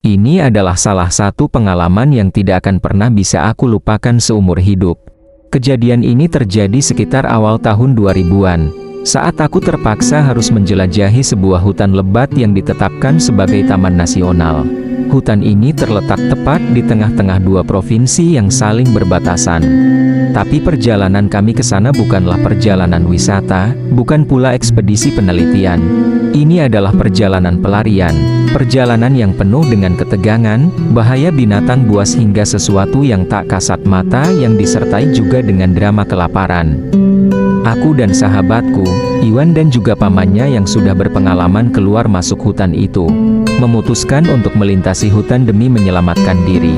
Ini adalah salah satu pengalaman yang tidak akan pernah bisa aku lupakan seumur hidup. Kejadian ini terjadi sekitar awal tahun 2000-an, saat aku terpaksa harus menjelajahi sebuah hutan lebat yang ditetapkan sebagai taman nasional. Hutan ini terletak tepat di tengah-tengah dua provinsi yang saling berbatasan. Tapi perjalanan kami ke sana bukanlah perjalanan wisata, bukan pula ekspedisi penelitian. Ini adalah perjalanan pelarian, perjalanan yang penuh dengan ketegangan, bahaya binatang buas hingga sesuatu yang tak kasat mata yang disertai juga dengan drama kelaparan. Aku dan sahabatku, Iwan dan juga pamannya yang sudah berpengalaman keluar masuk hutan itu, memutuskan untuk melintasi hutan demi menyelamatkan diri.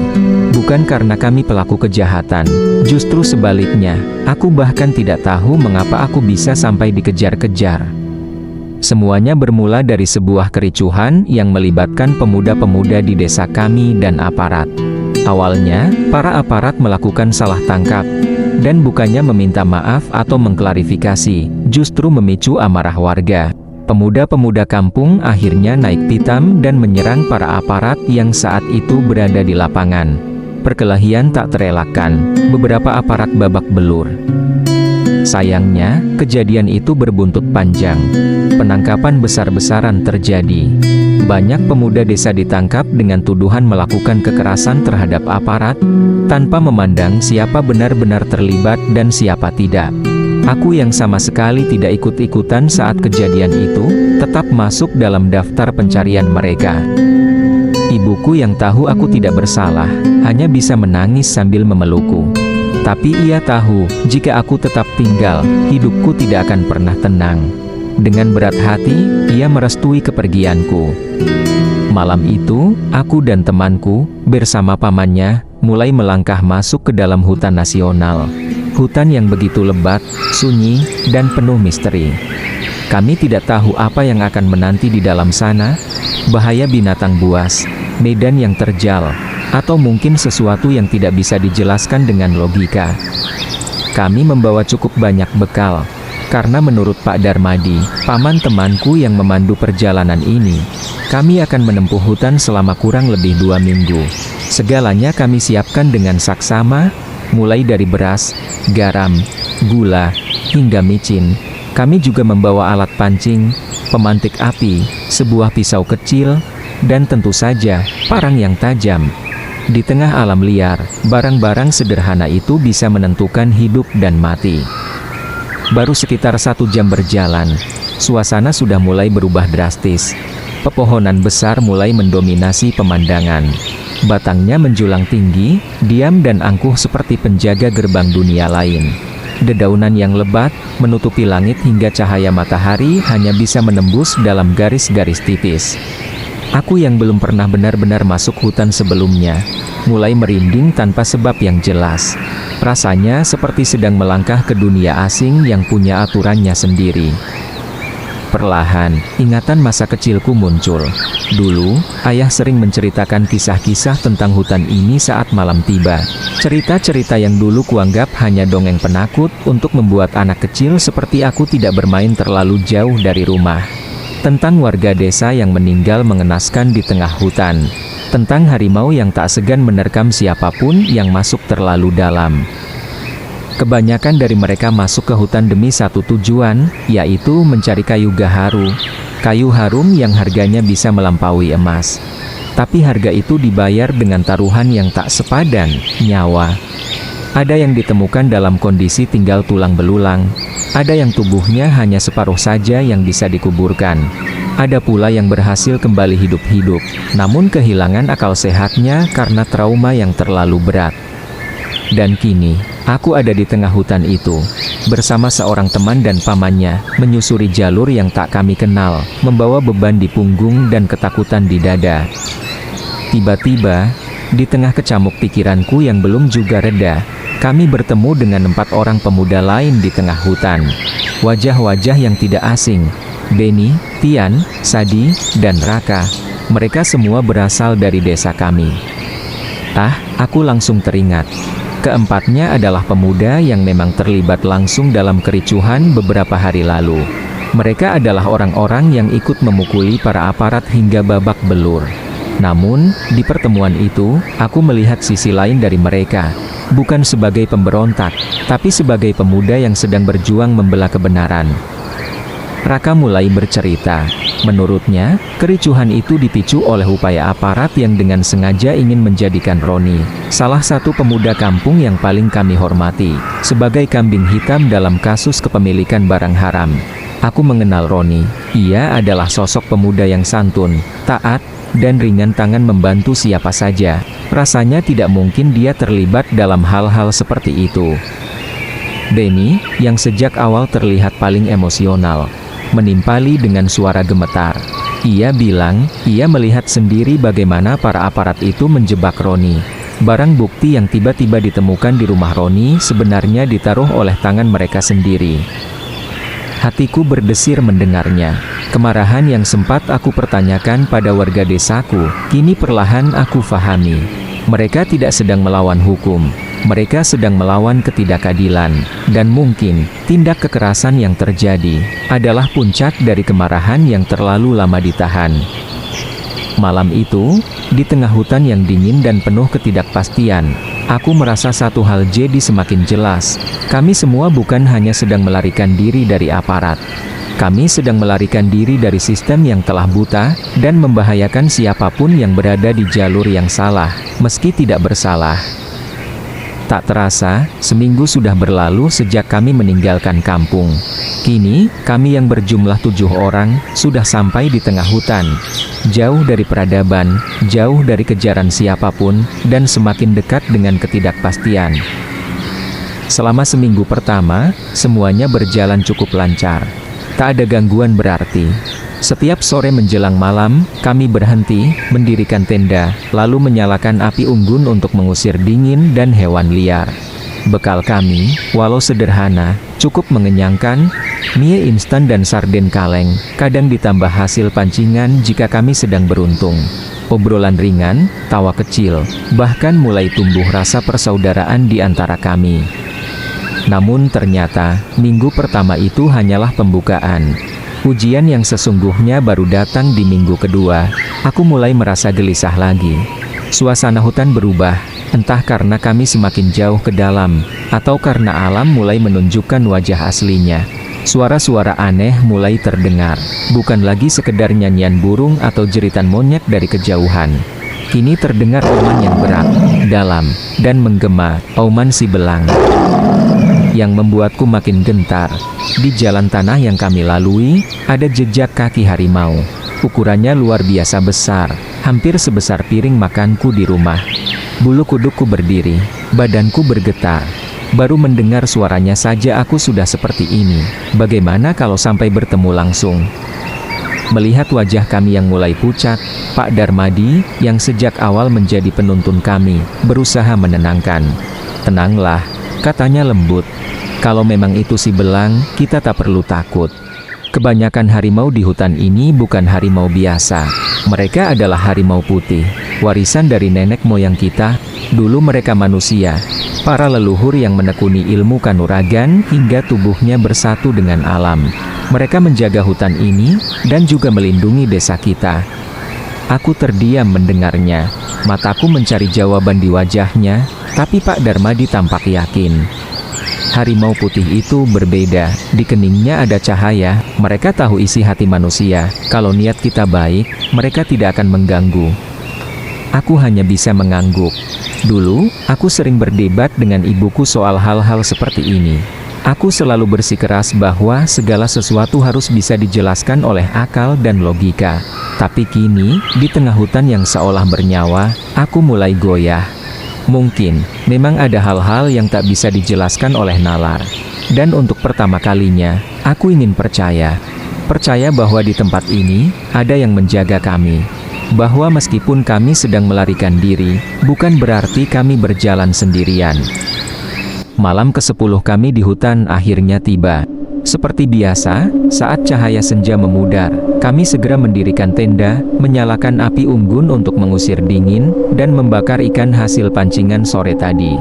Bukan karena kami pelaku kejahatan, justru sebaliknya, aku bahkan tidak tahu mengapa aku bisa sampai dikejar-kejar. Semuanya bermula dari sebuah kericuhan yang melibatkan pemuda-pemuda di desa kami dan aparat. Awalnya, para aparat melakukan salah tangkap, dan bukannya meminta maaf atau mengklarifikasi, justru memicu amarah warga. Pemuda-pemuda kampung akhirnya naik pitam dan menyerang para aparat yang saat itu berada di lapangan. Perkelahian tak terelakkan, beberapa aparat babak belur. Sayangnya, kejadian itu berbuntut panjang. Penangkapan besar-besaran terjadi. Banyak pemuda desa ditangkap dengan tuduhan melakukan kekerasan terhadap aparat, tanpa memandang siapa benar-benar terlibat dan siapa tidak. Aku yang sama sekali tidak ikut-ikutan saat kejadian itu, tetap masuk dalam daftar pencarian mereka. Ibuku yang tahu aku tidak bersalah, hanya bisa menangis sambil memelukku. Tapi ia tahu, jika aku tetap tinggal, hidupku tidak akan pernah tenang. Dengan berat hati, ia merestui kepergianku. Malam itu, aku dan temanku, bersama pamannya, mulai melangkah masuk ke dalam hutan nasional. Hutan yang begitu lebat, sunyi, dan penuh misteri. Kami tidak tahu apa yang akan menanti di dalam sana, bahaya binatang buas, medan yang terjal, atau mungkin sesuatu yang tidak bisa dijelaskan dengan logika. Kami membawa cukup banyak bekal, karena menurut Pak Darmadi, paman temanku yang memandu perjalanan ini, kami akan menempuh hutan selama kurang lebih 2 minggu. Segalanya kami siapkan dengan saksama, mulai dari beras, garam, gula, hingga micin. Kami juga membawa alat pancing, pemantik api, sebuah pisau kecil, dan tentu saja, parang yang tajam. Di tengah alam liar, barang-barang sederhana itu bisa menentukan hidup dan mati. Baru sekitar 1 jam berjalan, suasana sudah mulai berubah drastis. Pepohonan besar mulai mendominasi pemandangan. Batangnya menjulang tinggi, diam dan angkuh seperti penjaga gerbang dunia lain. Dedaunan yang lebat, menutupi langit hingga cahaya matahari hanya bisa menembus dalam garis-garis tipis. Aku yang belum pernah benar-benar masuk hutan sebelumnya, mulai merinding tanpa sebab yang jelas. Rasanya seperti sedang melangkah ke dunia asing yang punya aturannya sendiri. Perlahan, ingatan masa kecilku muncul. Dulu, ayah sering menceritakan kisah-kisah tentang hutan ini saat malam tiba. Cerita-cerita yang dulu kuanggap hanya dongeng penakut untuk membuat anak kecil seperti aku tidak bermain terlalu jauh dari rumah. Tentang warga desa yang meninggal mengenaskan di tengah hutan. Tentang harimau yang tak segan menerkam siapapun yang masuk terlalu dalam. Kebanyakan dari mereka masuk ke hutan demi satu tujuan, yaitu mencari kayu gaharu. Kayu harum yang harganya bisa melampaui emas. Tapi harga itu dibayar dengan taruhan yang tak sepadan, nyawa. Ada yang ditemukan dalam kondisi tinggal tulang belulang. Ada yang tubuhnya hanya separuh saja yang bisa dikuburkan. Ada pula yang berhasil kembali hidup-hidup, namun kehilangan akal sehatnya karena trauma yang terlalu berat. Dan kini, aku ada di tengah hutan itu, bersama seorang teman dan pamannya, menyusuri jalur yang tak kami kenal, membawa beban di punggung dan ketakutan di dada. Tiba-tiba, di tengah kecamuk pikiranku yang belum juga reda, kami bertemu dengan 4 orang pemuda lain di tengah hutan. Wajah-wajah yang tidak asing, Beni, Tian, Sadi, dan Raka. Mereka semua berasal dari desa kami. Aku langsung teringat. Keempatnya adalah pemuda yang memang terlibat langsung dalam kericuhan beberapa hari lalu. Mereka adalah orang-orang yang ikut memukuli para aparat hingga babak belur. Namun, di pertemuan itu, aku melihat sisi lain dari mereka. Bukan sebagai pemberontak, tapi sebagai pemuda yang sedang berjuang membela kebenaran. Raka mulai bercerita. Menurutnya, kericuhan itu dipicu oleh upaya aparat yang dengan sengaja ingin menjadikan Roni, salah satu pemuda kampung yang paling kami hormati, sebagai kambing hitam dalam kasus kepemilikan barang haram. Aku mengenal Roni. Ia adalah sosok pemuda yang santun, taat, dan ringan tangan membantu siapa saja. Rasanya tidak mungkin dia terlibat dalam hal-hal seperti itu. Benny, yang sejak awal terlihat paling emosional, menimpali dengan suara gemetar. Ia bilang, ia melihat sendiri bagaimana para aparat itu menjebak Roni. Barang bukti yang tiba-tiba ditemukan di rumah Roni sebenarnya ditaruh oleh tangan mereka sendiri. Hatiku berdesir mendengarnya. Kemarahan yang sempat aku pertanyakan pada warga desaku, kini perlahan aku fahami. Mereka tidak sedang melawan hukum. Mereka sedang melawan ketidakadilan, dan mungkin, tindak kekerasan yang terjadi, adalah puncak dari kemarahan yang terlalu lama ditahan. Malam itu, di tengah hutan yang dingin dan penuh ketidakpastian, aku merasa satu hal jadi semakin jelas. Kami semua bukan hanya sedang melarikan diri dari aparat. Kami sedang melarikan diri dari sistem yang telah buta, dan membahayakan siapapun yang berada di jalur yang salah, meski tidak bersalah. Tak terasa, seminggu sudah berlalu sejak kami meninggalkan kampung. Kini, kami yang berjumlah 7 orang, sudah sampai di tengah hutan. Jauh dari peradaban, jauh dari kejaran siapapun, dan semakin dekat dengan ketidakpastian. Selama seminggu pertama, semuanya berjalan cukup lancar. Tak ada gangguan berarti. Setiap sore menjelang malam, kami berhenti, mendirikan tenda, lalu menyalakan api unggun untuk mengusir dingin dan hewan liar. Bekal kami, walau sederhana, cukup mengenyangkan, mie instan dan sarden kaleng, kadang ditambah hasil pancingan jika kami sedang beruntung. Obrolan ringan, tawa kecil, bahkan mulai tumbuh rasa persaudaraan di antara kami. Namun ternyata, minggu pertama itu hanyalah pembukaan. Ujian yang sesungguhnya baru datang di minggu kedua. Aku mulai merasa gelisah lagi. Suasana hutan berubah, entah karena kami semakin jauh ke dalam, atau karena alam mulai menunjukkan wajah aslinya. Suara-suara aneh mulai terdengar, bukan lagi sekedar nyanyian burung atau jeritan monyet dari kejauhan. Kini terdengar auman yang berat, dalam, dan menggema, auman si belang, yang membuatku makin gentar. Di jalan tanah yang kami lalui, ada jejak kaki harimau. Ukurannya luar biasa besar, hampir sebesar piring makanku di rumah. Bulu kudukku berdiri, badanku bergetar. Baru mendengar suaranya saja aku sudah seperti ini. Bagaimana kalau sampai bertemu langsung? Melihat wajah kami yang mulai pucat, Pak Darmadi, yang sejak awal menjadi penuntun kami, berusaha menenangkan. "Tenanglah," katanya lembut. "Kalau memang itu si belang, kita tak perlu takut. Kebanyakan harimau di hutan ini bukan harimau biasa. Mereka adalah harimau putih, warisan dari nenek moyang kita. Dulu mereka manusia, para leluhur yang menekuni ilmu kanuragan hingga tubuhnya bersatu dengan alam. Mereka menjaga hutan ini, dan juga melindungi desa kita." Aku terdiam mendengarnya. Mataku mencari jawaban di wajahnya, tapi Pak Darmadi tampak yakin. Harimau putih itu berbeda, di keningnya ada cahaya. Mereka tahu isi hati manusia. Kalau niat kita baik, mereka tidak akan mengganggu. Aku hanya bisa mengangguk. Dulu, aku sering berdebat dengan ibuku soal hal-hal seperti ini. Aku selalu bersikeras bahwa segala sesuatu harus bisa dijelaskan oleh akal dan logika. Tapi kini, di tengah hutan yang seolah bernyawa, aku mulai goyah. Mungkin, memang ada hal-hal yang tak bisa dijelaskan oleh nalar. Dan untuk pertama kalinya, aku ingin percaya. Percaya bahwa di tempat ini, ada yang menjaga kami. Bahwa meskipun kami sedang melarikan diri, bukan berarti kami berjalan sendirian. Malam ke-10 kami di hutan akhirnya tiba. Seperti biasa, saat cahaya senja memudar, kami segera mendirikan tenda, menyalakan api unggun untuk mengusir dingin, dan membakar ikan hasil pancingan sore tadi.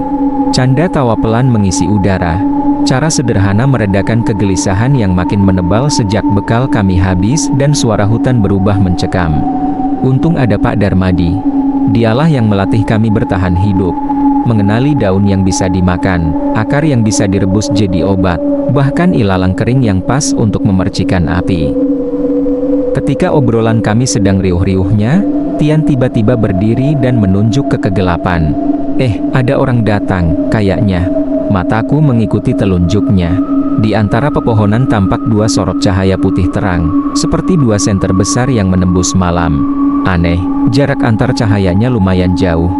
Canda tawa pelan mengisi udara. Cara sederhana meredakan kegelisahan yang makin menebal sejak bekal kami habis dan suara hutan berubah mencekam. Untung ada Pak Darmadi. Dialah yang melatih kami bertahan hidup. Mengenali daun yang bisa dimakan, akar yang bisa direbus jadi obat, bahkan ilalang kering yang pas untuk memercikan api. Ketika obrolan kami sedang riuh-riuhnya, Tian tiba-tiba berdiri dan menunjuk ke kegelapan. Ada orang datang, kayaknya. Mataku mengikuti telunjuknya. Di antara pepohonan tampak dua sorot cahaya putih terang, seperti dua senter besar yang menembus malam. Aneh, jarak antar cahayanya lumayan jauh.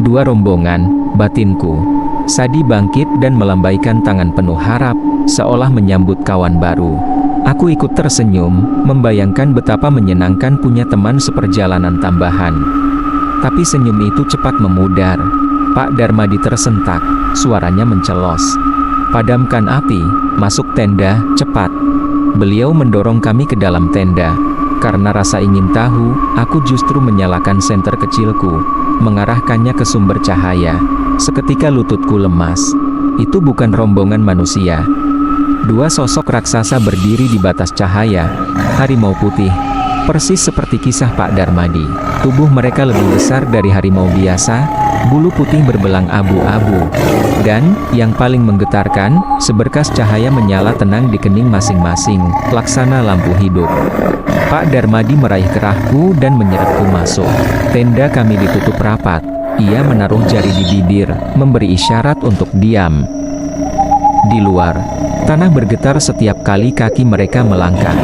Dua rombongan, batinku. Sadi bangkit dan melambaikan tangan penuh harap, seolah menyambut kawan baru. Aku ikut tersenyum, membayangkan betapa menyenangkan punya teman seperjalanan tambahan. Tapi senyum itu cepat memudar. Pak Darmadi tersentak, suaranya mencelos. Padamkan api, masuk tenda, cepat. Beliau mendorong kami ke dalam tenda. Karena rasa ingin tahu, aku justru menyalakan senter kecilku, mengarahkannya ke sumber cahaya. Seketika lututku lemas. Itu bukan rombongan manusia. Dua sosok raksasa berdiri di batas cahaya, harimau putih. Persis seperti kisah Pak Darmadi. Tubuh mereka lebih besar dari harimau biasa, bulu putih berbelang abu-abu. Dan, yang paling menggetarkan, seberkas cahaya menyala tenang di kening masing-masing, laksana lampu hidup. Pak Darmadi meraih kerahku dan menyeretku masuk. Tenda kami ditutup rapat. Ia menaruh jari di bibir, memberi isyarat untuk diam. Di luar, tanah bergetar setiap kali kaki mereka melangkah.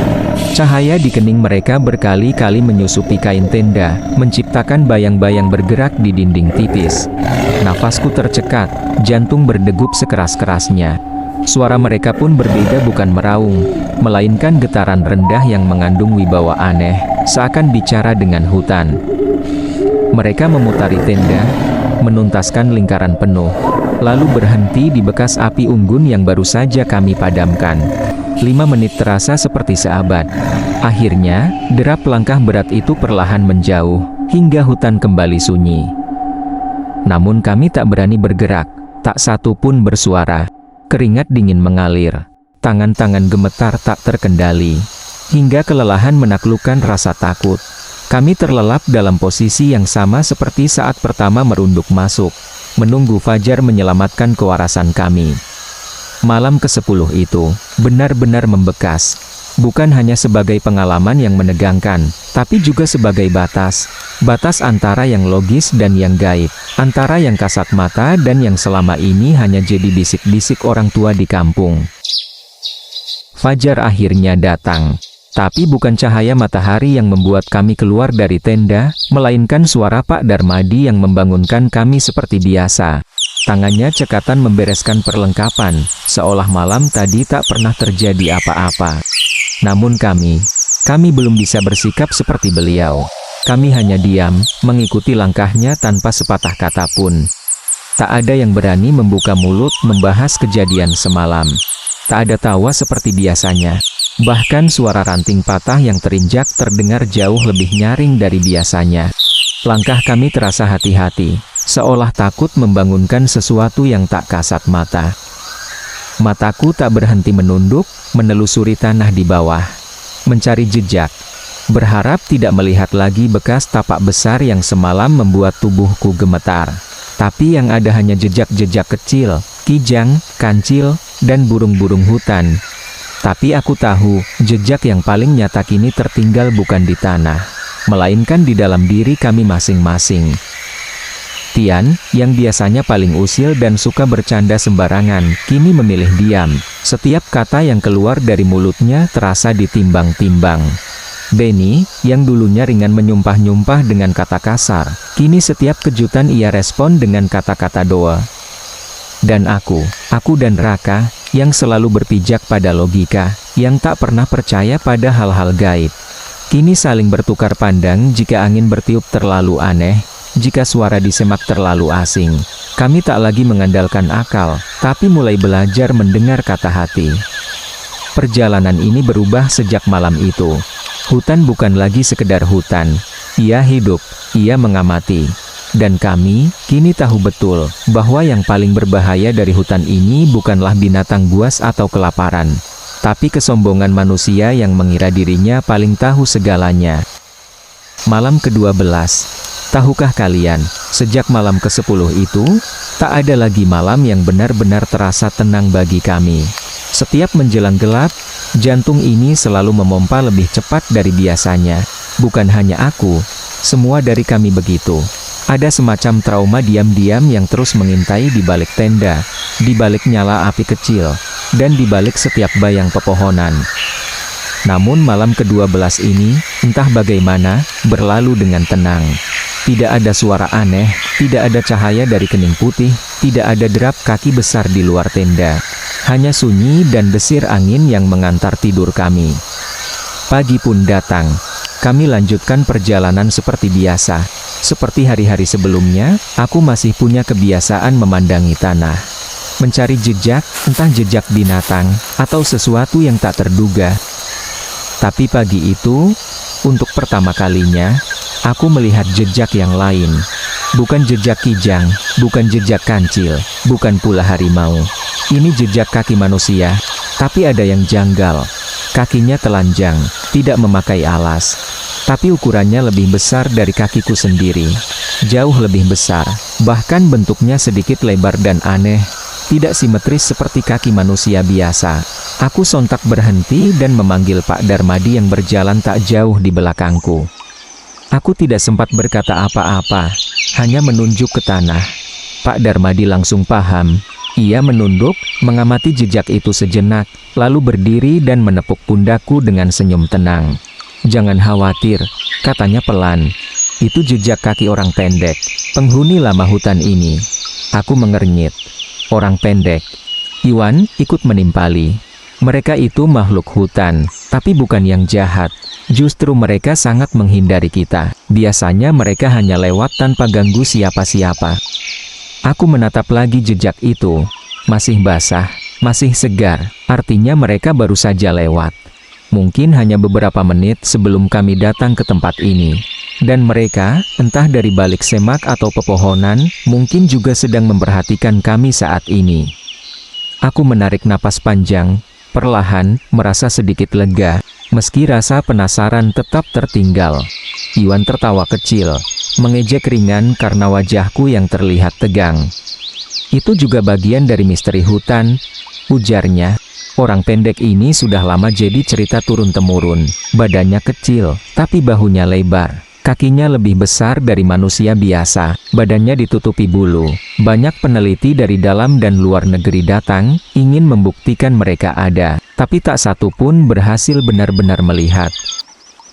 Cahaya di kening mereka berkali-kali menyusupi kain tenda, menciptakan bayang-bayang bergerak di dinding tipis. Nafasku tercekat, jantung berdegup sekeras-kerasnya. Suara mereka pun berbeda, bukan meraung, melainkan getaran rendah yang mengandung wibawa aneh, seakan bicara dengan hutan. Mereka memutari tenda, menuntaskan lingkaran penuh, lalu berhenti di bekas api unggun yang baru saja kami padamkan. 5 menit terasa seperti seabad. Akhirnya, derap langkah berat itu perlahan menjauh, hingga hutan kembali sunyi. Namun kami tak berani bergerak, tak satu pun bersuara. Keringat dingin mengalir, tangan-tangan gemetar tak terkendali, hingga kelelahan menaklukkan rasa takut. Kami terlelap dalam posisi yang sama seperti saat pertama merunduk masuk, menunggu fajar menyelamatkan kewarasan kami. Malam ke-10 itu benar-benar membekas, bukan hanya sebagai pengalaman yang menegangkan, tapi juga sebagai batas antara yang logis dan yang gaib, antara yang kasat mata dan yang selama ini hanya jadi bisik-bisik orang tua di kampung. Fajar akhirnya datang. Tapi bukan cahaya matahari yang membuat kami keluar dari tenda, melainkan suara Pak Darmadi yang membangunkan kami seperti biasa. Tangannya cekatan membereskan perlengkapan, seolah malam tadi tak pernah terjadi apa-apa. Namun kami belum bisa bersikap seperti beliau. Kami hanya diam, mengikuti langkahnya tanpa sepatah kata pun. Tak ada yang berani membuka mulut membahas kejadian semalam. Tak ada tawa seperti biasanya. Bahkan suara ranting patah yang terinjak terdengar jauh lebih nyaring dari biasanya. Langkah kami terasa hati-hati, seolah takut membangunkan sesuatu yang tak kasat mata. Mataku tak berhenti menunduk, menelusuri tanah di bawah, mencari jejak. Berharap tidak melihat lagi bekas tapak besar yang semalam membuat tubuhku gemetar. Tapi yang ada hanya jejak-jejak kecil, kijang, kancil, dan burung-burung hutan. Tapi aku tahu, jejak yang paling nyata kini tertinggal bukan di tanah, melainkan di dalam diri kami masing-masing. Tian, yang biasanya paling usil dan suka bercanda sembarangan, kini memilih diam. Setiap kata yang keluar dari mulutnya terasa ditimbang-timbang. Benny, yang dulunya ringan menyumpah-nyumpah dengan kata kasar, kini setiap kejutan ia respon dengan kata-kata doa. Dan aku dan Raka, yang selalu berpijak pada logika, yang tak pernah percaya pada hal-hal gaib, kini saling bertukar pandang jika angin bertiup terlalu aneh, jika suara disemak terlalu asing. Kami tak lagi mengandalkan akal, tapi mulai belajar mendengar kata hati. Perjalanan ini berubah sejak malam itu. Hutan bukan lagi sekedar hutan. Ia hidup, ia mengamati. Dan kami, kini tahu betul, bahwa yang paling berbahaya dari hutan ini bukanlah binatang buas atau kelaparan, tapi kesombongan manusia yang mengira dirinya paling tahu segalanya. Malam ke-12. Tahukah kalian, sejak malam ke-10 itu, tak ada lagi malam yang benar-benar terasa tenang bagi kami. Setiap menjelang gelap, jantung ini selalu memompa lebih cepat dari biasanya. Bukan hanya aku, semua dari kami begitu. Ada semacam trauma diam-diam yang terus mengintai di balik tenda, di balik nyala api kecil, dan di balik setiap bayang pepohonan. Namun malam ke-12 ini, entah bagaimana, berlalu dengan tenang. Tidak ada suara aneh, tidak ada cahaya dari kening putih, tidak ada derap kaki besar di luar tenda. Hanya sunyi dan desir angin yang mengantar tidur kami. Pagi pun datang. Kami lanjutkan perjalanan seperti biasa. Seperti hari-hari sebelumnya, aku masih punya kebiasaan memandangi tanah. Mencari jejak, entah jejak binatang, atau sesuatu yang tak terduga. Tapi pagi itu, untuk pertama kalinya, aku melihat jejak yang lain. Bukan jejak kijang, bukan jejak kancil, bukan pula harimau. Ini jejak kaki manusia, tapi ada yang janggal. Kakinya telanjang, tidak memakai alas. Tapi ukurannya lebih besar dari kakiku sendiri. Jauh lebih besar, bahkan bentuknya sedikit lebar dan aneh. Tidak simetris seperti kaki manusia biasa. Aku sontak berhenti dan memanggil Pak Darmadi yang berjalan tak jauh di belakangku. Aku tidak sempat berkata apa-apa, hanya menunjuk ke tanah. Pak Darmadi langsung paham. Ia menunduk, mengamati jejak itu sejenak, lalu berdiri dan menepuk pundakku dengan senyum tenang. "Jangan khawatir," katanya pelan. "Itu jejak kaki orang pendek, penghuni lama hutan ini." Aku mengernyit. Orang pendek. Iwan ikut menimpali. Mereka itu makhluk hutan, tapi bukan yang jahat. Justru mereka sangat menghindari kita. Biasanya mereka hanya lewat tanpa ganggu siapa-siapa. Aku menatap lagi jejak itu. Masih basah, masih segar, artinya mereka baru saja lewat. Mungkin hanya beberapa menit sebelum kami datang ke tempat ini. Dan mereka, entah dari balik semak atau pepohonan, mungkin juga sedang memperhatikan kami saat ini. Aku menarik napas panjang, perlahan, merasa sedikit lega, meski rasa penasaran tetap tertinggal. Iwan tertawa kecil, mengejek ringan karena wajahku yang terlihat tegang. "Itu juga bagian dari misteri hutan," ujarnya. Orang pendek ini sudah lama jadi cerita turun-temurun. Badannya kecil, tapi bahunya lebar. Kakinya lebih besar dari manusia biasa, badannya ditutupi bulu. Banyak peneliti dari dalam dan luar negeri datang, ingin membuktikan mereka ada, tapi tak satu pun berhasil benar-benar melihat.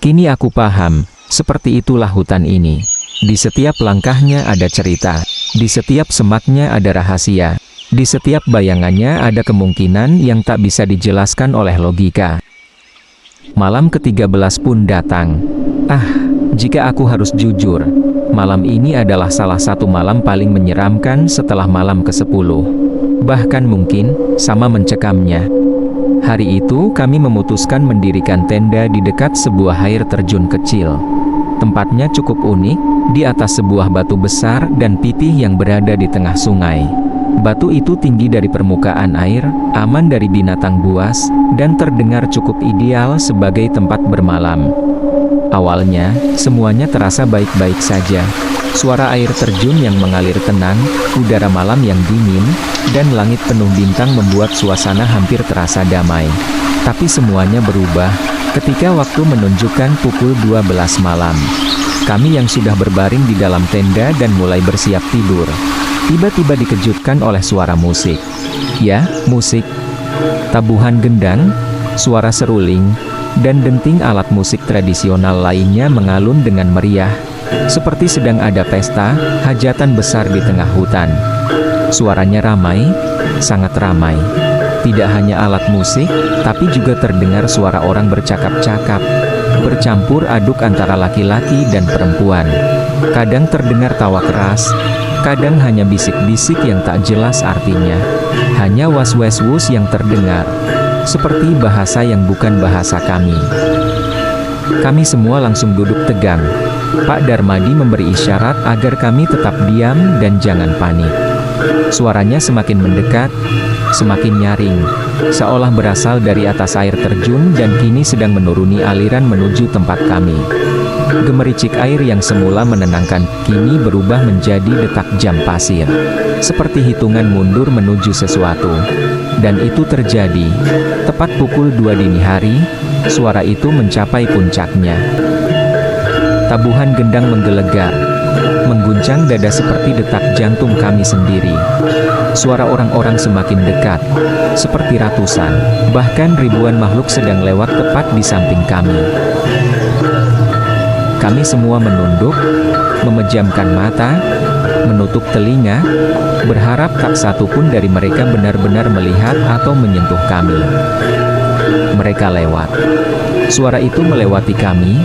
Kini aku paham, seperti itulah hutan ini. Di setiap langkahnya ada cerita, di setiap semaknya ada rahasia, di setiap bayangannya ada kemungkinan yang tak bisa dijelaskan oleh logika. Malam ke-13 pun datang. Jika aku harus jujur, malam ini adalah salah satu malam paling menyeramkan setelah malam ke-10. Bahkan mungkin, sama mencekamnya. Hari itu kami memutuskan mendirikan tenda di dekat sebuah air terjun kecil. Tempatnya cukup unik, di atas sebuah batu besar dan pipih yang berada di tengah sungai. Batu itu tinggi dari permukaan air, aman dari binatang buas, dan terdengar cukup ideal sebagai tempat bermalam. Awalnya, semuanya terasa baik-baik saja. Suara air terjun yang mengalir tenang, udara malam yang dingin, dan langit penuh bintang membuat suasana hampir terasa damai. Tapi semuanya berubah, ketika waktu menunjukkan pukul 12 malam. Kami yang sudah berbaring di dalam tenda dan mulai bersiap tidur, tiba-tiba dikejutkan oleh suara musik. Ya, musik. Tabuhan gendang, suara seruling, dan denting alat musik tradisional lainnya mengalun dengan meriah, seperti sedang ada pesta, hajatan besar di tengah hutan. Suaranya ramai, sangat ramai. Tidak hanya alat musik, tapi juga terdengar suara orang bercakap-cakap, bercampur aduk antara laki-laki dan perempuan. Kadang terdengar tawa keras, kadang hanya bisik-bisik yang tak jelas artinya. Hanya was-was-wus yang terdengar, seperti bahasa yang bukan bahasa kami. Kami semua langsung duduk tegang. Pak Darmadi memberi isyarat agar kami tetap diam dan jangan panik. Suaranya semakin mendekat, semakin nyaring, seolah berasal dari atas air terjun dan kini sedang menuruni aliran menuju tempat kami. Gemericik air yang semula menenangkan, kini berubah menjadi detak jam pasir. Seperti hitungan mundur menuju sesuatu. Dan itu terjadi. Tepat pukul 2 dini hari, suara itu mencapai puncaknya. Tabuhan gendang menggelegar, mengguncang dada seperti detak jantung kami sendiri. Suara orang-orang semakin dekat, seperti ratusan, bahkan ribuan makhluk sedang lewat tepat di samping kami. Kami semua menunduk, memejamkan mata, menutup telinga, berharap tak satu pun dari mereka benar-benar melihat atau menyentuh kami. Mereka lewat. Suara itu melewati kami,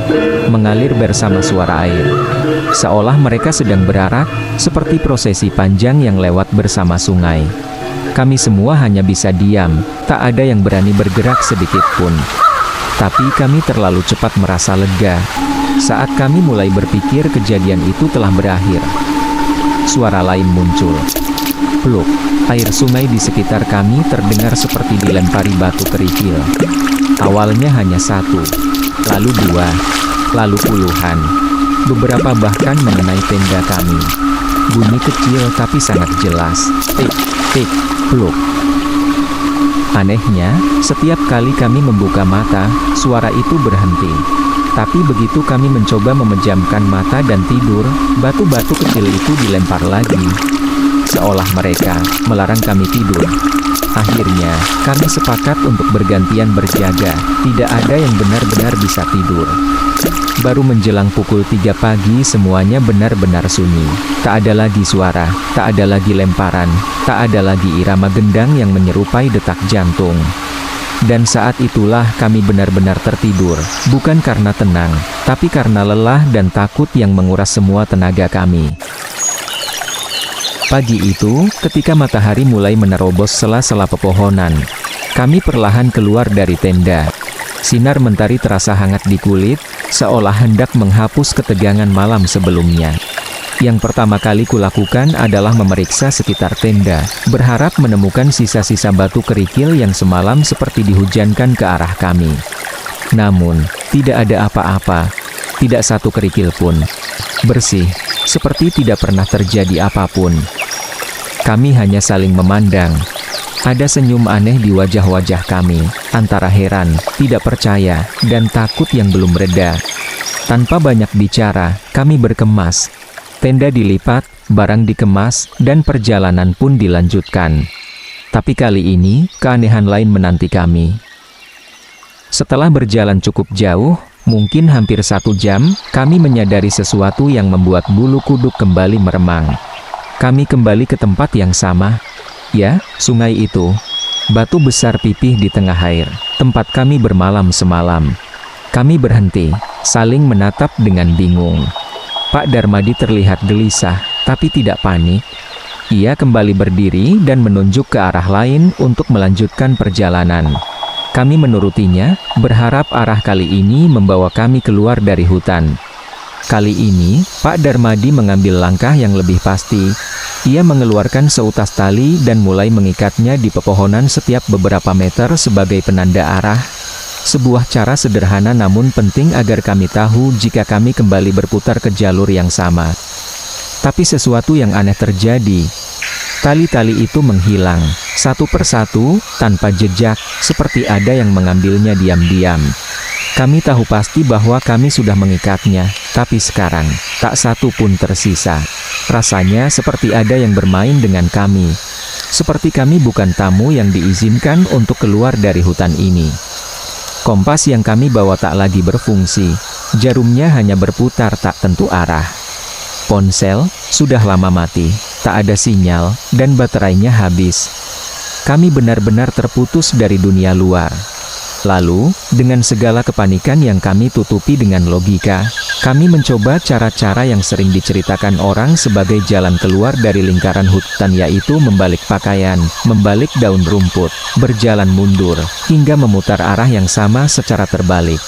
mengalir bersama suara air. Seolah mereka sedang berarak, seperti prosesi panjang yang lewat bersama sungai. Kami semua hanya bisa diam, tak ada yang berani bergerak sedikit pun. Tapi kami terlalu cepat merasa lega. Saat kami mulai berpikir kejadian itu telah berakhir, suara lain muncul. Pluk, air sungai di sekitar kami terdengar seperti dilempari batu kerikil. Awalnya hanya satu, lalu dua, lalu puluhan. Beberapa bahkan mengenai tenda kami. Bunyi kecil tapi sangat jelas. Tik, tik, pluk. Anehnya, setiap kali kami membuka mata, suara itu berhenti. Tapi begitu kami mencoba memejamkan mata dan tidur, batu-batu kecil itu dilempar lagi. Seolah mereka melarang kami tidur. Akhirnya, kami sepakat untuk bergantian berjaga. Tidak ada yang benar-benar bisa tidur. Baru menjelang pukul 3 pagi semuanya benar-benar sunyi. Tak ada lagi suara, tak ada lagi lemparan, tak ada lagi irama gendang yang menyerupai detak jantung. Dan saat itulah kami benar-benar tertidur, bukan karena tenang, tapi karena lelah dan takut yang menguras semua tenaga kami. Pagi itu, ketika matahari mulai menerobos sela-sela pepohonan, kami perlahan keluar dari tenda. Sinar mentari terasa hangat di kulit, seolah hendak menghapus ketegangan malam sebelumnya. Yang pertama kali kulakukan adalah memeriksa sekitar tenda, berharap menemukan sisa-sisa batu kerikil yang semalam seperti dihujankan ke arah kami. Namun, tidak ada apa-apa, tidak satu kerikil pun. Bersih, seperti tidak pernah terjadi apapun. Kami hanya saling memandang. Ada senyum aneh di wajah-wajah kami, antara heran, tidak percaya, dan takut yang belum reda. Tanpa banyak bicara, kami berkemas. Tenda dilipat, barang dikemas, dan perjalanan pun dilanjutkan. Tapi kali ini, keanehan lain menanti kami. Setelah berjalan cukup jauh, mungkin hampir 1 jam, kami menyadari sesuatu yang membuat bulu kuduk kembali meremang. Kami kembali ke tempat yang sama. Ya, sungai itu. Batu besar pipih di tengah air, tempat kami bermalam semalam. Kami berhenti, saling menatap dengan bingung. Pak Darmadi terlihat gelisah, tapi tidak panik. Ia kembali berdiri dan menunjuk ke arah lain untuk melanjutkan perjalanan. Kami menurutinya, berharap arah kali ini membawa kami keluar dari hutan. Kali ini, Pak Darmadi mengambil langkah yang lebih pasti. Ia mengeluarkan seutas tali dan mulai mengikatnya di pepohonan setiap beberapa meter sebagai penanda arah. Sebuah cara sederhana namun penting agar kami tahu jika kami kembali berputar ke jalur yang sama. Tapi sesuatu yang aneh terjadi. Tali-tali itu menghilang, satu persatu, tanpa jejak, seperti ada yang mengambilnya diam-diam. Kami tahu pasti bahwa kami sudah mengikatnya, tapi sekarang, tak satu pun tersisa. Rasanya seperti ada yang bermain dengan kami. Seperti kami bukan tamu yang diizinkan untuk keluar dari hutan ini. Kompas yang kami bawa tak lagi berfungsi. Jarumnya hanya berputar tak tentu arah. Ponsel sudah lama mati, tak ada sinyal, dan baterainya habis. Kami benar-benar terputus dari dunia luar. Lalu, dengan segala kepanikan yang kami tutupi dengan logika, kami mencoba cara-cara yang sering diceritakan orang sebagai jalan keluar dari lingkaran hutan, yaitu membalik pakaian, membalik daun rumput, berjalan mundur, hingga memutar arah yang sama secara terbalik.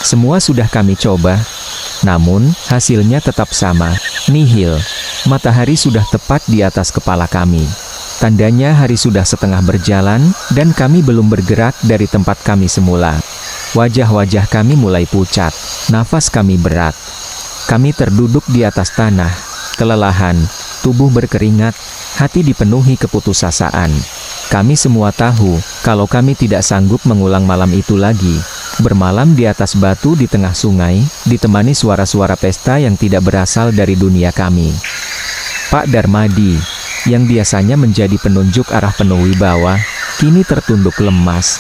Semua sudah kami coba, namun hasilnya tetap sama, nihil. Matahari sudah tepat di atas kepala kami. Tandanya hari sudah setengah berjalan, dan kami belum bergerak dari tempat kami semula. Wajah-wajah kami mulai pucat, nafas kami berat. Kami terduduk di atas tanah, kelelahan, tubuh berkeringat, hati dipenuhi keputusasaan. Kami semua tahu, kalau kami tidak sanggup mengulang malam itu lagi. Bermalam di atas batu di tengah sungai, ditemani suara-suara pesta yang tidak berasal dari dunia kami. Pak Darmadi, yang biasanya menjadi penunjuk arah penuh wibawa, kini tertunduk lemas.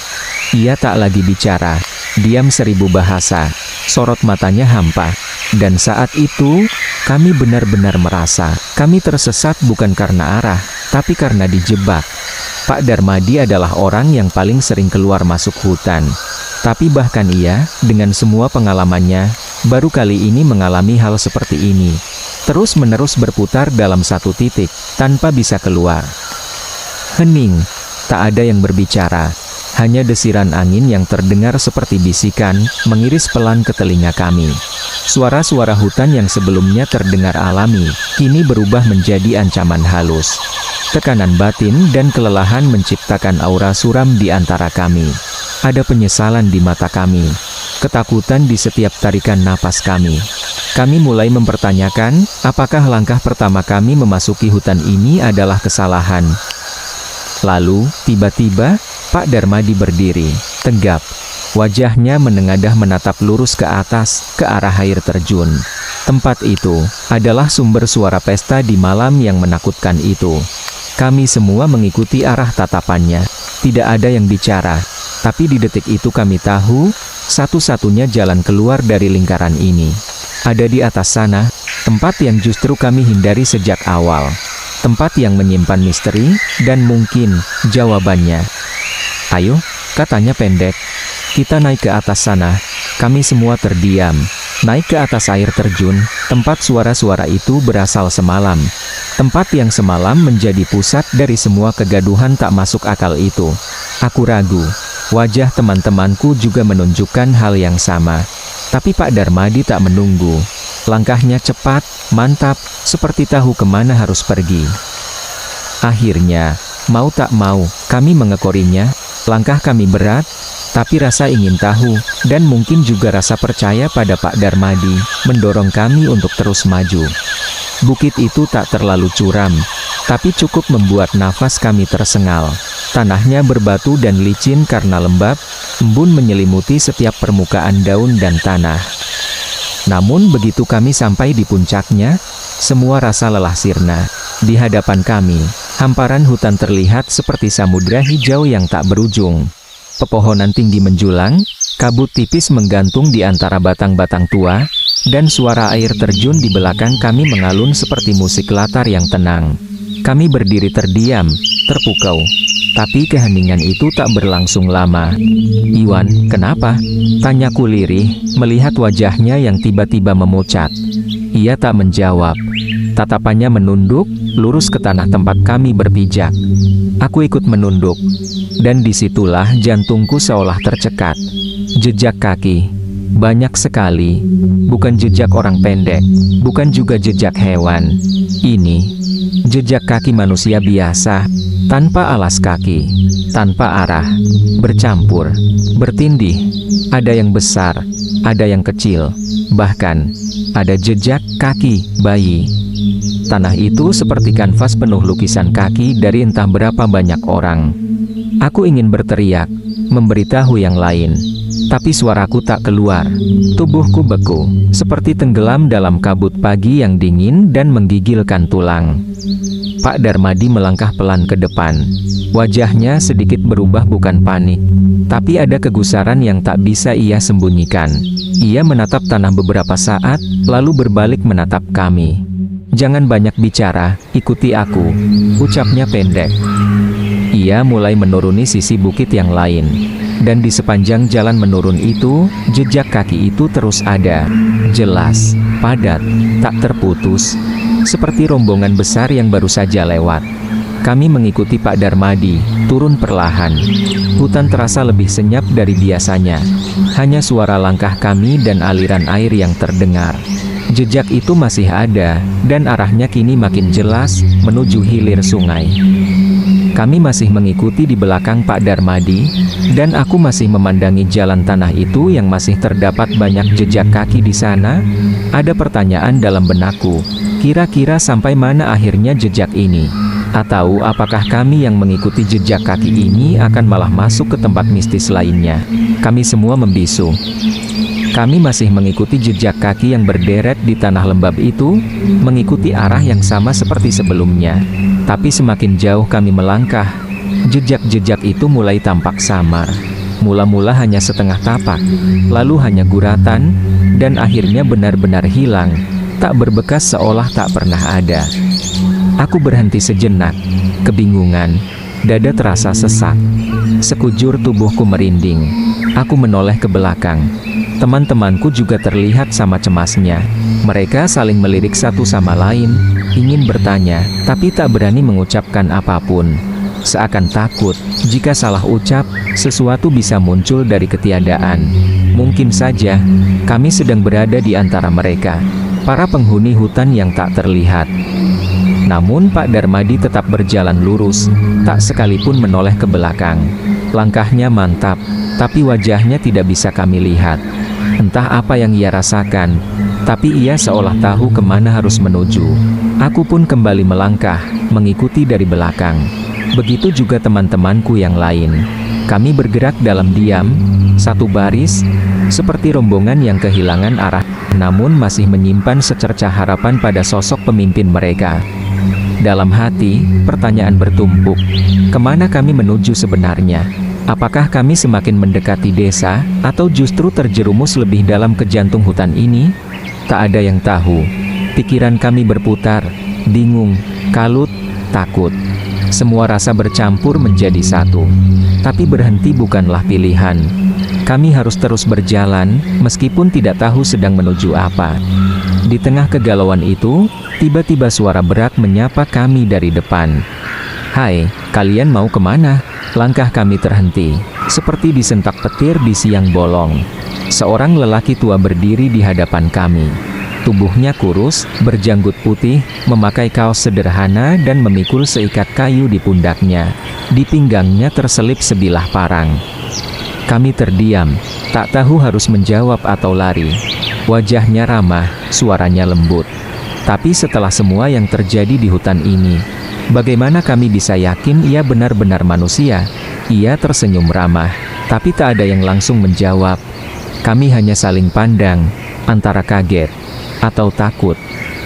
Ia tak lagi bicara, diam seribu bahasa, sorot matanya hampa. Dan saat itu, kami benar-benar merasa, kami tersesat bukan karena arah, tapi karena dijebak. Pak Darmadi adalah orang yang paling sering keluar masuk hutan. Tapi bahkan ia, dengan semua pengalamannya, baru kali ini mengalami hal seperti ini. Terus-menerus berputar dalam satu titik, tanpa bisa keluar. Hening, tak ada yang berbicara. Hanya desiran angin yang terdengar seperti bisikan, mengiris pelan ke telinga kami. Suara-suara hutan yang sebelumnya terdengar alami, kini berubah menjadi ancaman halus. Tekanan batin dan kelelahan menciptakan aura suram di antara kami. Ada penyesalan di mata kami, ketakutan di setiap tarikan napas kami. Kami mulai mempertanyakan, apakah langkah pertama kami memasuki hutan ini adalah kesalahan. Lalu, tiba-tiba, Pak Darmadi berdiri, tegap. Wajahnya menengadah menatap lurus ke atas, ke arah air terjun. Tempat itu, adalah sumber suara pesta di malam yang menakutkan itu. Kami semua mengikuti arah tatapannya. Tidak ada yang bicara. Tapi di detik itu kami tahu, satu-satunya jalan keluar dari lingkaran ini. Ada di atas sana, tempat yang justru kami hindari sejak awal. Tempat yang menyimpan misteri, dan mungkin, jawabannya. Ayo, katanya pendek. Kita naik ke atas sana. Kami semua terdiam. Naik ke atas air terjun, tempat suara-suara itu berasal semalam. Tempat yang semalam menjadi pusat dari semua kegaduhan tak masuk akal itu. Aku ragu. Wajah teman-temanku juga menunjukkan hal yang sama. Tapi Pak Darmadi tak menunggu. Langkahnya cepat, mantap, seperti tahu kemana harus pergi. Akhirnya, mau tak mau, kami mengekorinya. Langkah kami berat, tapi rasa ingin tahu, dan mungkin juga rasa percaya pada Pak Darmadi, mendorong kami untuk terus maju. Bukit itu tak terlalu curam, tapi cukup membuat nafas kami tersengal. Tanahnya berbatu dan licin karena lembab, embun menyelimuti setiap permukaan daun dan tanah. Namun begitu kami sampai di puncaknya, semua rasa lelah sirna. Di hadapan kami, hamparan hutan terlihat seperti samudra hijau yang tak berujung. Pepohonan tinggi menjulang, kabut tipis menggantung di antara batang-batang tua, dan suara air terjun di belakang kami mengalun seperti musik latar yang tenang. Kami berdiri terdiam, terpukau. Tapi keheningan itu tak berlangsung lama. "Iwan, kenapa?" tanyaku lirih, melihat wajahnya yang tiba-tiba memucat. Ia tak menjawab. Tatapannya menunduk, lurus ke tanah tempat kami berpijak. Aku ikut menunduk. Dan disitulah jantungku seolah tercekat. Jejak kaki. Banyak sekali. Bukan jejak orang pendek. Bukan juga jejak hewan. Ini, jejak kaki manusia biasa. Tanpa alas kaki. Tanpa arah. Bercampur. Bertindih. Ada yang besar. Ada yang kecil. Bahkan, ada jejak kaki bayi. Tanah itu seperti kanvas penuh lukisan kaki dari entah berapa banyak orang. Aku ingin berteriak, memberitahu yang lain. Tapi suaraku tak keluar. Tubuhku beku, seperti tenggelam dalam kabut pagi yang dingin dan menggigilkan tulang. Pak Darmadi melangkah pelan ke depan. Wajahnya sedikit berubah, bukan panik, tapi ada kegusaran yang tak bisa ia sembunyikan. Ia menatap tanah beberapa saat, lalu berbalik menatap kami. "Jangan banyak bicara, ikuti aku," ucapnya pendek. Ia mulai menuruni sisi bukit yang lain. Dan di sepanjang jalan menurun itu, jejak kaki itu terus ada. Jelas, padat, tak terputus. Seperti rombongan besar yang baru saja lewat. Kami mengikuti Pak Darmadi, turun perlahan. Hutan terasa lebih senyap dari biasanya. Hanya suara langkah kami dan aliran air yang terdengar. Jejak itu masih ada, dan arahnya kini makin jelas, menuju hilir sungai. Kami masih mengikuti di belakang Pak Darmadi, dan aku masih memandangi jalan tanah itu yang masih terdapat banyak jejak kaki di sana. Ada pertanyaan dalam benakku, kira-kira sampai mana akhirnya jejak ini? Atau apakah kami yang mengikuti jejak kaki ini akan malah masuk ke tempat mistis lainnya? Kami semua membisu. Kami masih mengikuti jejak kaki yang berderet di tanah lembab itu, mengikuti arah yang sama seperti sebelumnya. Tapi semakin jauh kami melangkah, jejak-jejak itu mulai tampak samar. Mula-mula hanya setengah tapak, lalu hanya guratan, dan akhirnya benar-benar hilang, tak berbekas seolah tak pernah ada. Aku berhenti sejenak, kebingungan, dada terasa sesak. Sekujur tubuhku merinding. Aku menoleh ke belakang. Teman-temanku juga terlihat sama cemasnya. Mereka saling melirik satu sama lain, ingin bertanya, tapi tak berani mengucapkan apapun. Seakan takut, jika salah ucap, sesuatu bisa muncul dari ketiadaan. Mungkin saja, kami sedang berada di antara mereka, para penghuni hutan yang tak terlihat. Namun Pak Darmadi tetap berjalan lurus, tak sekalipun menoleh ke belakang. Langkahnya mantap, tapi wajahnya tidak bisa kami lihat. Entah apa yang ia rasakan, tapi ia seolah tahu kemana harus menuju. Aku pun kembali melangkah, mengikuti dari belakang. Begitu juga teman-temanku yang lain. Kami bergerak dalam diam, satu baris, seperti rombongan yang kehilangan arah, namun masih menyimpan secercah harapan pada sosok pemimpin mereka. Dalam hati, pertanyaan bertumpuk. Kemana kami menuju sebenarnya? Apakah kami semakin mendekati desa, atau justru terjerumus lebih dalam ke jantung hutan ini? Tak ada yang tahu. Pikiran kami berputar, bingung, kalut, takut. Semua rasa bercampur menjadi satu. Tapi berhenti bukanlah pilihan. Kami harus terus berjalan, meskipun tidak tahu sedang menuju apa. Di tengah kegalauan itu, tiba-tiba suara berat menyapa kami dari depan. "Hai, kalian mau kemana?" Langkah kami terhenti, seperti disentak petir di siang bolong. Seorang lelaki tua berdiri di hadapan kami. Tubuhnya kurus, berjanggut putih, memakai kaos sederhana dan memikul seikat kayu di pundaknya. Di pinggangnya terselip sebilah parang. Kami terdiam, tak tahu harus menjawab atau lari. Wajahnya ramah, suaranya lembut. Tapi setelah semua yang terjadi di hutan ini, bagaimana kami bisa yakin ia benar-benar manusia? Ia tersenyum ramah, tapi tak ada yang langsung menjawab. Kami hanya saling pandang, antara kaget, atau takut,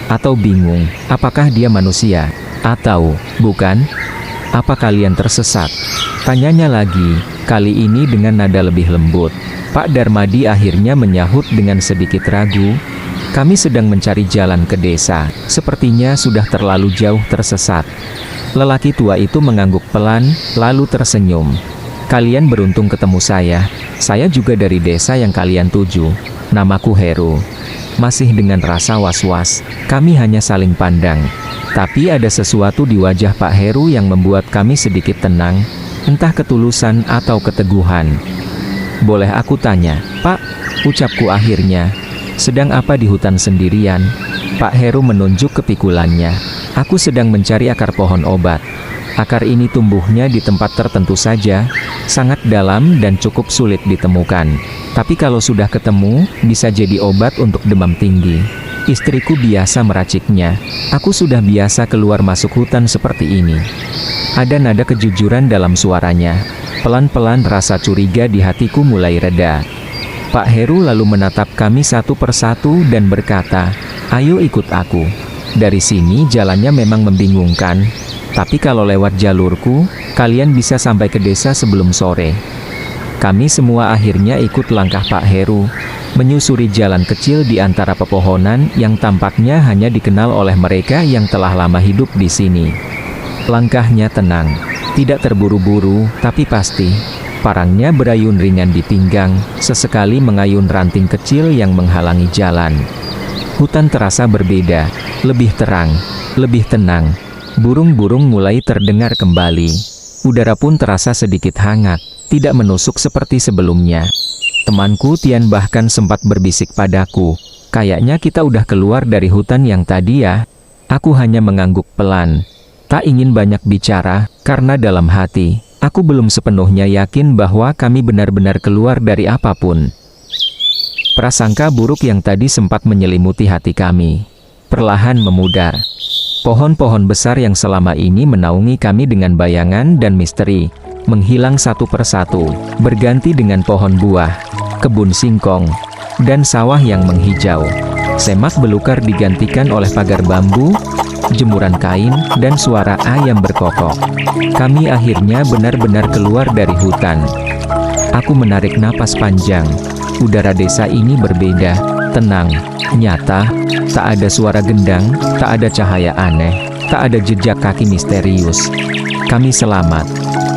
atau bingung. Apakah dia manusia? Atau, bukan? Apa kalian tersesat? Tanyanya lagi, kali ini dengan nada lebih lembut. Pak Darmadi akhirnya menyahut dengan sedikit ragu. Kami sedang mencari jalan ke desa, sepertinya sudah terlalu jauh tersesat. Lelaki tua itu mengangguk pelan, lalu tersenyum. Kalian beruntung ketemu saya juga dari desa yang kalian tuju. Namaku Heru. Masih dengan rasa was-was, kami hanya saling pandang. Tapi ada sesuatu di wajah Pak Heru yang membuat kami sedikit tenang, entah ketulusan atau keteguhan. Boleh aku tanya, Pak? Ucapku akhirnya. Sedang apa di hutan sendirian? Pak Heru menunjuk ke pikulannya. Aku sedang mencari akar pohon obat. Akar ini tumbuhnya di tempat tertentu saja, sangat dalam dan cukup sulit ditemukan. Tapi kalau sudah ketemu, bisa jadi obat untuk demam tinggi. Istriku biasa meraciknya. Aku sudah biasa keluar masuk hutan seperti ini. Ada nada kejujuran dalam suaranya. Pelan-pelan rasa curiga di hatiku mulai reda. Pak Heru lalu menatap kami satu persatu dan berkata, "Ayo ikut aku. Dari sini jalannya memang membingungkan, tapi kalau lewat jalurku, kalian bisa sampai ke desa sebelum sore." Kami semua akhirnya ikut langkah Pak Heru, menyusuri jalan kecil di antara pepohonan yang tampaknya hanya dikenal oleh mereka yang telah lama hidup di sini. Langkahnya tenang, tidak terburu-buru, tapi pasti. Parangnya berayun ringan di pinggang, sesekali mengayun ranting kecil yang menghalangi jalan. Hutan terasa berbeda, lebih terang, lebih tenang. Burung-burung mulai terdengar kembali. Udara pun terasa sedikit hangat, tidak menusuk seperti sebelumnya. Temanku Tian bahkan sempat berbisik padaku, "Kayaknya kita udah keluar dari hutan yang tadi ya." Aku hanya mengangguk pelan. Tak ingin banyak bicara, karena dalam hati, aku belum sepenuhnya yakin bahwa kami benar-benar keluar dari apapun. Prasangka buruk yang tadi sempat menyelimuti hati kami, perlahan memudar. Pohon-pohon besar yang selama ini menaungi kami dengan bayangan dan misteri, menghilang satu persatu, berganti dengan pohon buah, kebun singkong, dan sawah yang menghijau. Semak belukar digantikan oleh pagar bambu, jemuran kain, dan suara ayam berkokok. Kami akhirnya benar-benar keluar dari hutan. Aku menarik napas panjang. Udara desa ini berbeda, tenang, nyata, tak ada suara gendang, tak ada cahaya aneh, tak ada jejak kaki misterius. Kami selamat.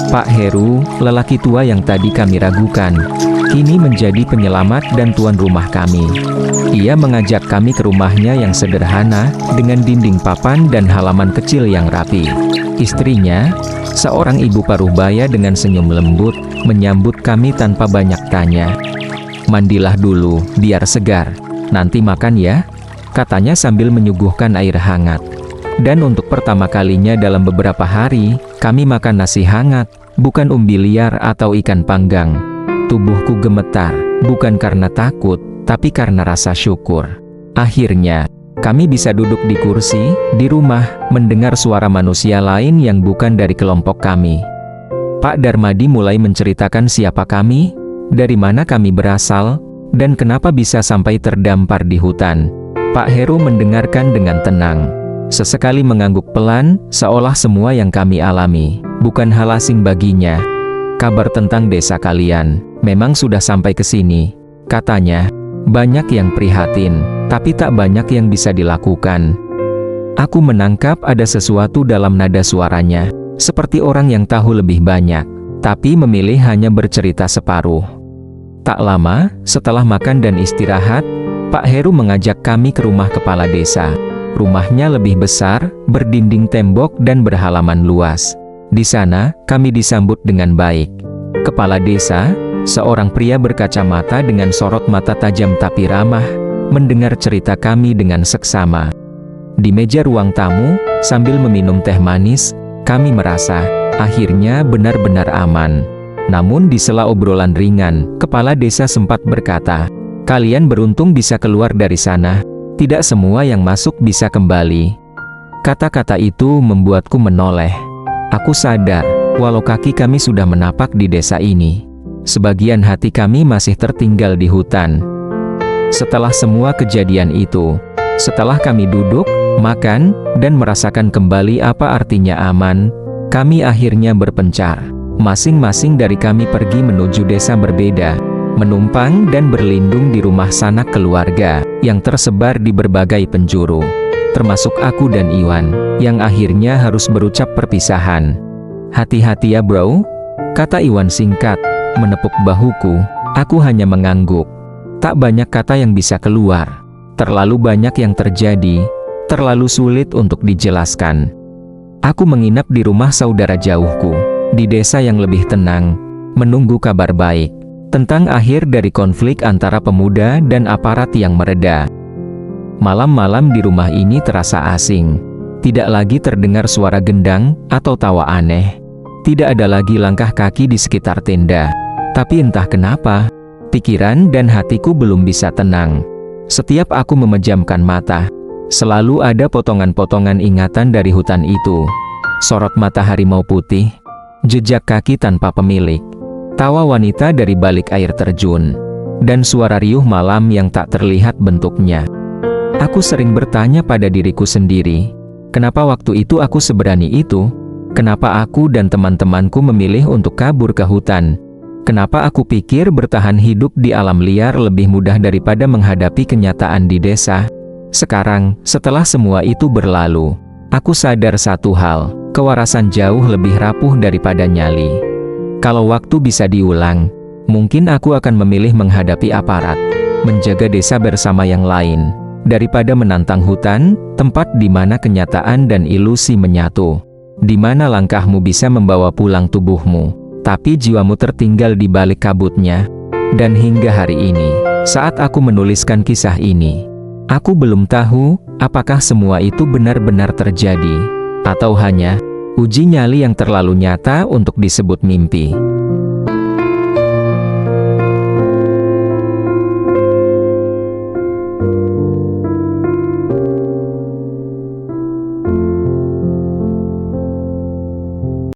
Pak Heru, lelaki tua yang tadi kami ragukan, kini menjadi penyelamat dan tuan rumah kami. Ia mengajak kami ke rumahnya yang sederhana, dengan dinding papan dan halaman kecil yang rapi. Istrinya, seorang ibu paruh-baya dengan senyum lembut, menyambut kami tanpa banyak tanya. "Mandilah dulu, biar segar. Nanti makan ya," katanya sambil menyuguhkan air hangat. Dan untuk pertama kalinya dalam beberapa hari, kami makan nasi hangat, bukan umbi liar atau ikan panggang. Tubuhku gemetar, bukan karena takut, tapi karena rasa syukur. Akhirnya, kami bisa duduk di kursi, di rumah, mendengar suara manusia lain yang bukan dari kelompok kami. Pak Darmadi mulai menceritakan siapa kami, dari mana kami berasal, dan kenapa bisa sampai terdampar di hutan. Pak Heru mendengarkan dengan tenang. Sesekali mengangguk pelan, seolah semua yang kami alami bukan hal asing baginya. "Kabar tentang desa kalian memang sudah sampai ke sini," katanya. "Banyak yang prihatin, tapi tak banyak yang bisa dilakukan." Aku menangkap ada sesuatu dalam nada suaranya, seperti orang yang tahu lebih banyak, tapi memilih hanya bercerita separuh. Tak lama, setelah makan dan istirahat, Pak Heru mengajak kami ke rumah kepala desa. Rumahnya lebih besar, berdinding tembok dan berhalaman luas. Di sana, kami disambut dengan baik. Kepala desa, seorang pria berkacamata dengan sorot mata tajam tapi ramah, mendengar cerita kami dengan seksama. Di meja ruang tamu, sambil meminum teh manis, kami merasa, akhirnya benar-benar aman. Namun di sela obrolan ringan, kepala desa sempat berkata, "Kalian beruntung bisa keluar dari sana. Tidak semua yang masuk bisa kembali." Kata-kata itu membuatku menoleh. Aku sadar, walau kaki kami sudah menapak di desa ini, sebagian hati kami masih tertinggal di hutan. Setelah semua kejadian itu, setelah kami duduk, makan, dan merasakan kembali apa artinya aman, kami akhirnya berpencar. Masing-masing dari kami pergi menuju desa berbeda, menumpang dan berlindung di rumah sanak keluarga yang tersebar di berbagai penjuru, termasuk aku dan Iwan, yang akhirnya harus berucap perpisahan. "Hati-hati ya bro," kata Iwan singkat, menepuk bahuku. Aku hanya mengangguk. Tak banyak kata yang bisa keluar. Terlalu banyak yang terjadi, terlalu sulit untuk dijelaskan. Aku menginap di rumah saudara jauhku, di desa yang lebih tenang, menunggu kabar baik tentang akhir dari konflik antara pemuda dan aparat yang mereda. Malam-malam di rumah ini terasa asing. Tidak lagi terdengar suara gendang atau tawa aneh. Tidak ada lagi langkah kaki di sekitar tenda. Tapi entah kenapa, pikiran dan hatiku belum bisa tenang. Setiap aku memejamkan mata, selalu ada potongan-potongan ingatan dari hutan itu. Sorot mata harimau putih, jejak kaki tanpa pemilik, tawa wanita dari balik air terjun, dan suara riuh malam yang tak terlihat bentuknya. Aku sering bertanya pada diriku sendiri, kenapa waktu itu aku seberani itu? Kenapa aku dan teman-temanku memilih untuk kabur ke hutan? Kenapa aku pikir bertahan hidup di alam liar lebih mudah daripada menghadapi kenyataan di desa? Sekarang, setelah semua itu berlalu, aku sadar satu hal, kewarasan jauh lebih rapuh daripada nyali. Kalau waktu bisa diulang, mungkin aku akan memilih menghadapi aparat, menjaga desa bersama yang lain, daripada menantang hutan, tempat di mana kenyataan dan ilusi menyatu. Di mana langkahmu bisa membawa pulang tubuhmu, tapi jiwamu tertinggal di balik kabutnya. Dan hingga hari ini, saat aku menuliskan kisah ini, aku belum tahu apakah semua itu benar-benar terjadi, atau hanya Uji nyali yang terlalu nyata untuk disebut mimpi.